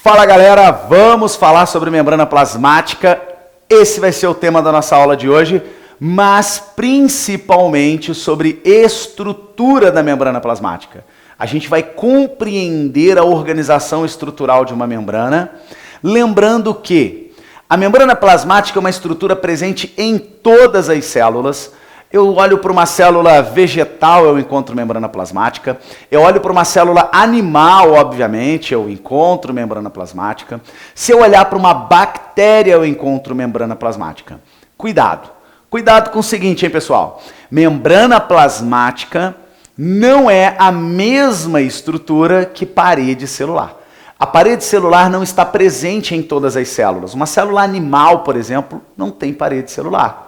Fala galera, vamos falar sobre membrana plasmática. Esse vai ser o tema da nossa aula de hoje, mas principalmente sobre estrutura da membrana plasmática. A gente vai compreender a organização estrutural de uma membrana, lembrando que a membrana plasmática é uma estrutura presente em todas as células. Eu olho para uma célula vegetal, eu encontro membrana plasmática. Eu olho para uma célula animal, obviamente, eu encontro membrana plasmática. Se eu olhar para uma bactéria, eu encontro membrana plasmática. Cuidado. Cuidado com o seguinte, hein, pessoal? Membrana plasmática não é a mesma estrutura que parede celular. A parede celular não está presente em todas as células. Uma célula animal, por exemplo, não tem parede celular.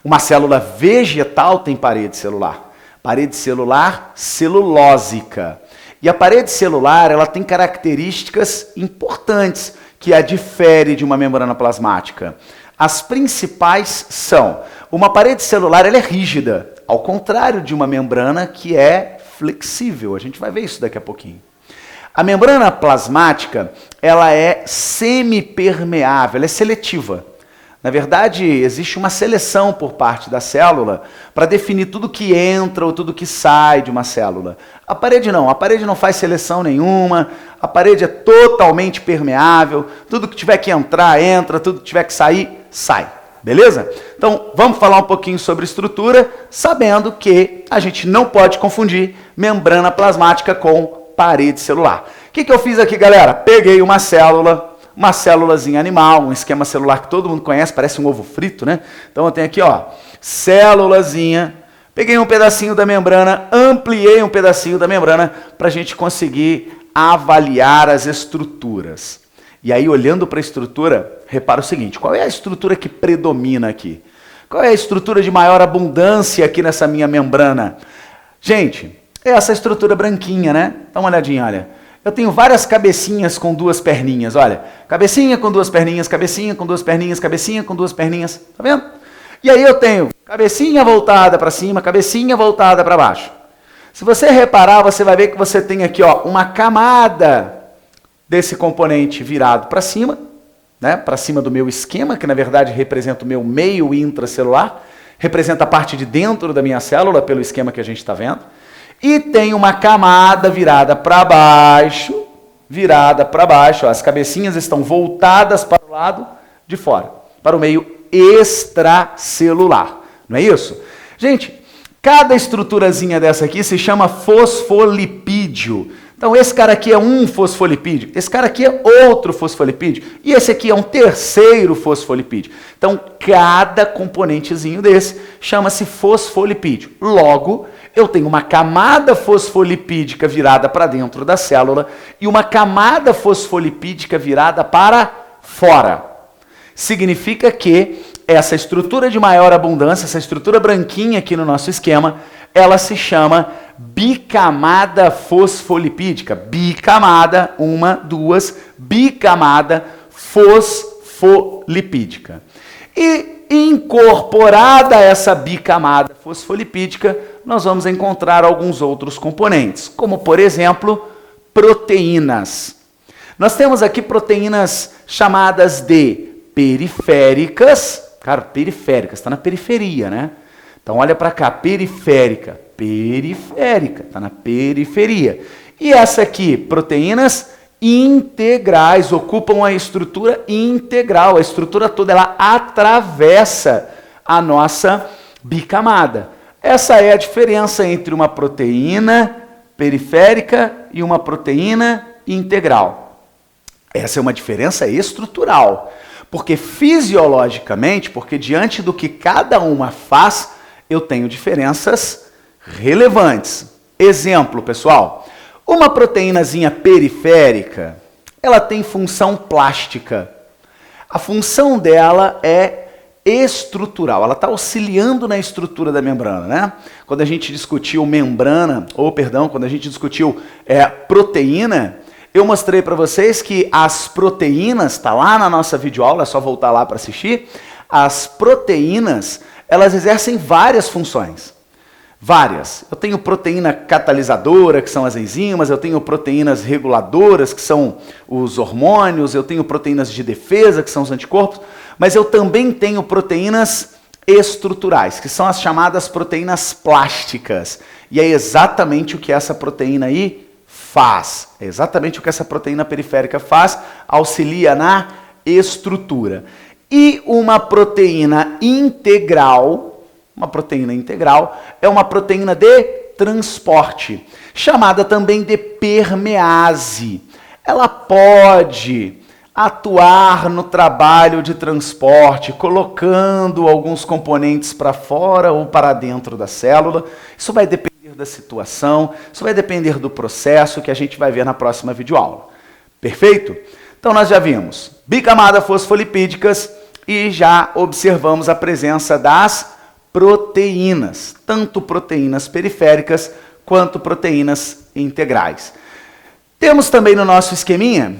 Uma célula vegetal tem parede celular. Parede celular celulósica. E a parede celular, ela tem características importantes que a difere de uma membrana plasmática. As principais são: uma parede celular ela é rígida, ao contrário de uma membrana que é flexível. A gente vai ver isso daqui a pouquinho. A membrana plasmática, ela é semipermeável, ela é seletiva. Na verdade, existe uma seleção por parte da célula para definir tudo que entra ou tudo que sai de uma célula. A parede não faz seleção nenhuma, a parede é totalmente permeável, tudo que tiver que entrar, entra, tudo que tiver que sair, sai. Beleza? Então, vamos falar um pouquinho sobre estrutura, sabendo que a gente não pode confundir membrana plasmática com parede celular. O que eu fiz aqui, galera? Peguei uma célulazinha animal, um esquema celular que todo mundo conhece, parece um ovo frito, né? Então eu tenho aqui, ó, célulazinha, peguei um pedacinho da membrana, ampliei um pedacinho da membrana para a gente conseguir avaliar as estruturas. E aí, olhando para a estrutura, repara o seguinte: qual é a estrutura que predomina aqui? Qual é a estrutura de maior abundância aqui nessa minha membrana? Gente, é essa estrutura branquinha, né? Dá uma olhadinha, olha. Eu tenho várias cabecinhas com duas perninhas, olha. Cabecinha com duas perninhas, cabecinha com duas perninhas, cabecinha com duas perninhas. Tá vendo? E aí eu tenho cabecinha voltada para cima, cabecinha voltada para baixo. Se você reparar, você vai ver que você tem aqui, ó, uma camada desse componente virado para cima, né? Para cima do meu esquema, que na verdade representa o meu meio intracelular, representa a parte de dentro da minha célula, pelo esquema que a gente está vendo. E tem uma camada virada para baixo, ó, as cabecinhas estão voltadas para o lado de fora, para o meio extracelular, não é isso? Gente, cada estruturazinha dessa aqui se chama fosfolipídio. Então esse cara aqui é um fosfolipídio, esse cara aqui é outro fosfolipídio, e esse aqui é um terceiro fosfolipídio. Então cada componentezinho desse chama-se fosfolipídio. Logo, eu tenho uma camada fosfolipídica virada para dentro da célula e uma camada fosfolipídica virada para fora. Significa que essa estrutura de maior abundância, essa estrutura branquinha aqui no nosso esquema, ela se chama bicamada fosfolipídica. Bicamada, uma, duas, bicamada fosfolipídica. E incorporada a essa bicamada fosfolipídica, nós vamos encontrar alguns outros componentes, como, por exemplo, proteínas. Nós temos aqui proteínas chamadas de periféricas. Cara, periféricas, está na periferia, né? Então, olha para cá, periférica, está na periferia. E essa aqui, proteínas integrais, ocupam a estrutura integral. A estrutura toda, ela atravessa a nossa bicamada. Essa é a diferença entre uma proteína periférica e uma proteína integral. Essa é uma diferença estrutural, porque fisiologicamente, porque diante do que cada uma faz, eu tenho diferenças relevantes. Exemplo, pessoal, uma proteínazinha periférica, ela tem função plástica. A função dela é estrutural, ela está auxiliando na estrutura da membrana, né? Quando a gente discutiu quando a gente discutiu proteína, eu mostrei para vocês que as proteínas, está lá na nossa videoaula, é só voltar lá para assistir, as proteínas, elas exercem várias funções. Várias. Eu tenho proteína catalisadora, que são as enzimas, eu tenho proteínas reguladoras, que são os hormônios, eu tenho proteínas de defesa, que são os anticorpos, mas eu também tenho proteínas estruturais, que são as chamadas proteínas plásticas. E é exatamente o que essa proteína aí faz. É exatamente o que essa proteína periférica faz, auxilia na estrutura. E uma proteína integral é uma proteína de transporte, chamada também de permease. Ela pode atuar no trabalho de transporte, colocando alguns componentes para fora ou para dentro da célula. Isso vai depender da situação, isso vai depender do processo que a gente vai ver na próxima videoaula. Perfeito? Então nós já vimos bicamadas fosfolipídicas e já observamos a presença das proteínas, tanto proteínas periféricas quanto proteínas integrais. Temos também no nosso esqueminha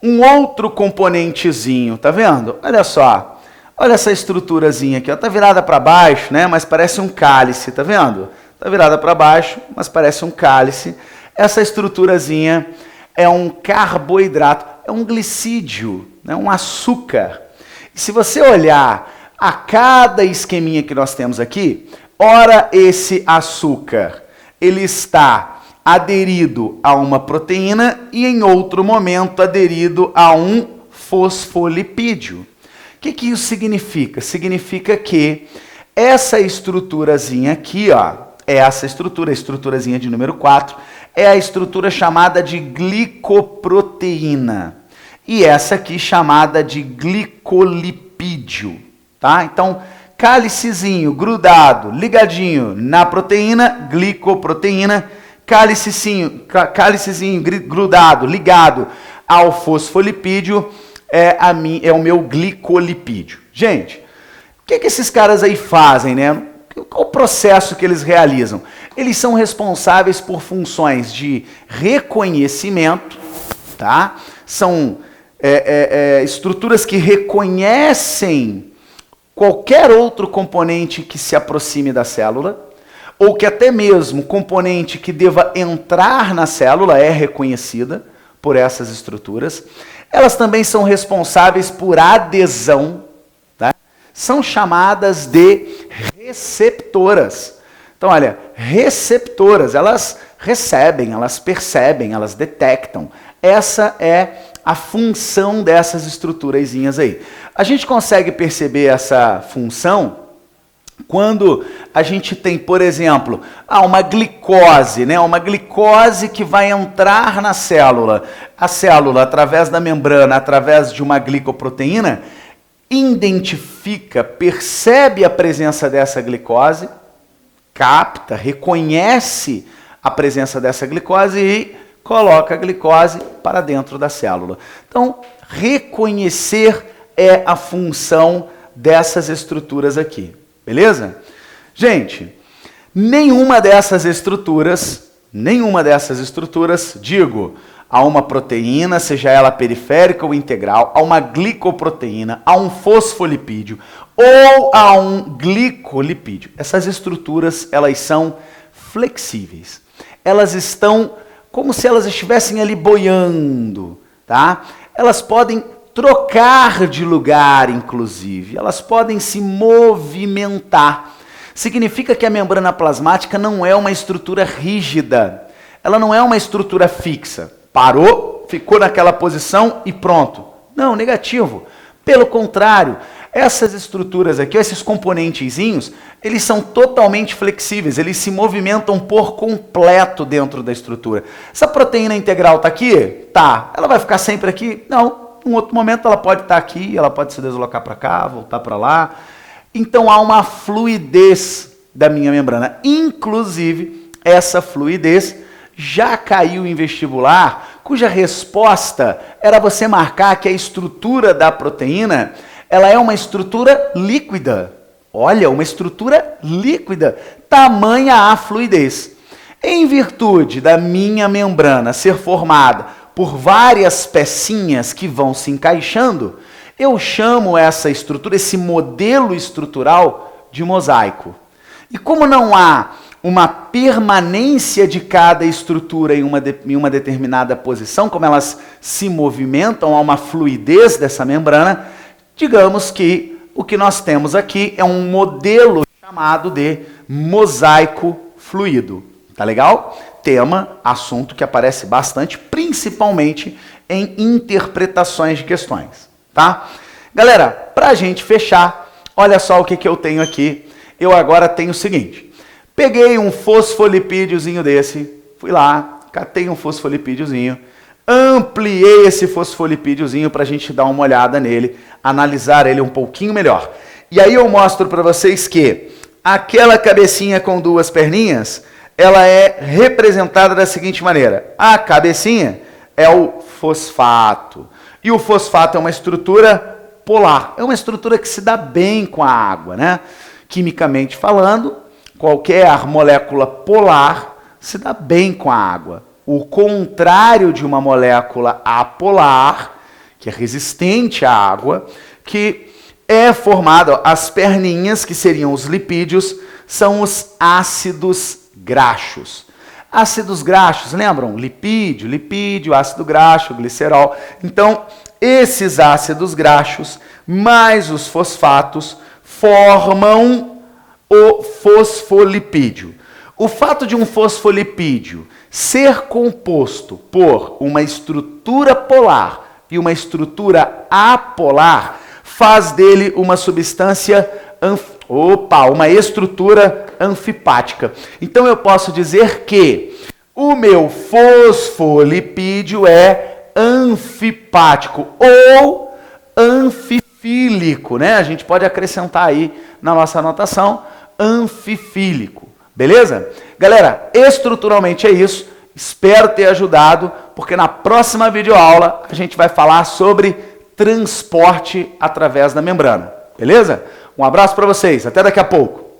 um outro componentezinho, tá vendo? Olha só, olha essa estruturazinha aqui, ó, tá virada para baixo, né? Mas parece um cálice, tá vendo? Tá virada para baixo, mas parece um cálice. Essa estruturazinha é um carboidrato, é um glicídio, né? Um açúcar. E se você olhar a cada esqueminha que nós temos aqui, ora esse açúcar, ele está aderido a uma proteína e em outro momento aderido a um fosfolipídio. O que isso significa? Significa que essa estruturazinha aqui, ó, é essa estrutura, a estruturazinha de número 4, é a estrutura chamada de glicoproteína. E essa aqui chamada de glicolipídio. Tá? Então, cálicezinho grudado, ligadinho na proteína, glicoproteína, cálicezinho grudado, ligado ao fosfolipídio, é o meu glicolipídio. Gente, o que esses caras aí fazem, né? Qual o processo que eles realizam? Eles são responsáveis por funções de reconhecimento, tá? São estruturas que reconhecem qualquer outro componente que se aproxime da célula, ou que até mesmo componente que deva entrar na célula é reconhecida por essas estruturas. Elas também são responsáveis por adesão, tá? São chamadas de receptoras. Então, olha, receptoras, elas recebem, elas percebem, elas detectam. Essa é a função dessas estruturazinhas aí. A gente consegue perceber essa função quando a gente tem, por exemplo, uma glicose, né? Uma glicose que vai entrar na célula. A célula, através da membrana, através de uma glicoproteína, identifica, percebe a presença dessa glicose, capta, reconhece a presença dessa glicose e coloca a glicose para dentro da célula. Então, reconhecer é a função dessas estruturas aqui, beleza? Gente, nenhuma dessas estruturas, digo, a uma proteína, seja ela periférica ou integral, a uma glicoproteína, a um fosfolipídio ou a um glicolipídio. Essas estruturas, elas são flexíveis. Elas estão como se elas estivessem ali boiando, tá? Elas podem trocar de lugar, inclusive. Elas podem se movimentar. Significa que a membrana plasmática não é uma estrutura rígida. Ela não é uma estrutura fixa. Parou, ficou naquela posição e pronto. Não, negativo. Pelo contrário, essas estruturas aqui, esses componentezinhos, eles são totalmente flexíveis, eles se movimentam por completo dentro da estrutura. Essa proteína integral está aqui? Tá. Ela vai ficar sempre aqui? Não. Em outro momento ela pode estar aqui, ela pode se deslocar para cá, voltar para lá. Então há uma fluidez da minha membrana. Inclusive, essa fluidez já caiu em vestibular, cuja resposta era você marcar que a estrutura da proteína, ela é uma estrutura líquida. Olha, uma estrutura líquida, tamanha a fluidez. Em virtude da minha membrana ser formada por várias pecinhas que vão se encaixando, eu chamo essa estrutura, esse modelo estrutural, de mosaico. E como não há uma permanência de cada estrutura em uma determinada posição, como elas se movimentam, há uma fluidez dessa membrana, digamos que o que nós temos aqui é um modelo chamado de mosaico fluido. Tá legal? Tema, assunto que aparece bastante, principalmente em interpretações de questões. Tá? Galera, para a gente fechar, olha só o que eu tenho aqui. Eu agora tenho o seguinte. Peguei um fosfolipídiozinho desse, fui lá, catei um fosfolipídiozinho, ampliei esse fosfolipídiozinho para a gente dar uma olhada nele, analisar ele um pouquinho melhor. E aí eu mostro para vocês que aquela cabecinha com duas perninhas, ela é representada da seguinte maneira. A cabecinha é o fosfato. E o fosfato é uma estrutura polar. É uma estrutura que se dá bem com a água, né? Quimicamente falando, qualquer molécula polar se dá bem com a água. O contrário de uma molécula apolar, que é resistente à água, que é formada, as perninhas, que seriam os lipídios, são os ácidos graxos. Ácidos graxos, lembram? Lipídio, ácido graxo, glicerol. Então, esses ácidos graxos, mais os fosfatos, formam o fosfolipídio. O fato de um fosfolipídio ser composto por uma estrutura polar e uma estrutura apolar faz dele uma substância, uma estrutura anfipática. Então eu posso dizer que o meu fosfolipídio é anfipático ou anfifílico, né? A gente pode acrescentar aí na nossa anotação anfifílico, beleza? Galera, estruturalmente é isso. Espero ter ajudado, porque na próxima videoaula a gente vai falar sobre transporte através da membrana, beleza? Um abraço para vocês, até daqui a pouco.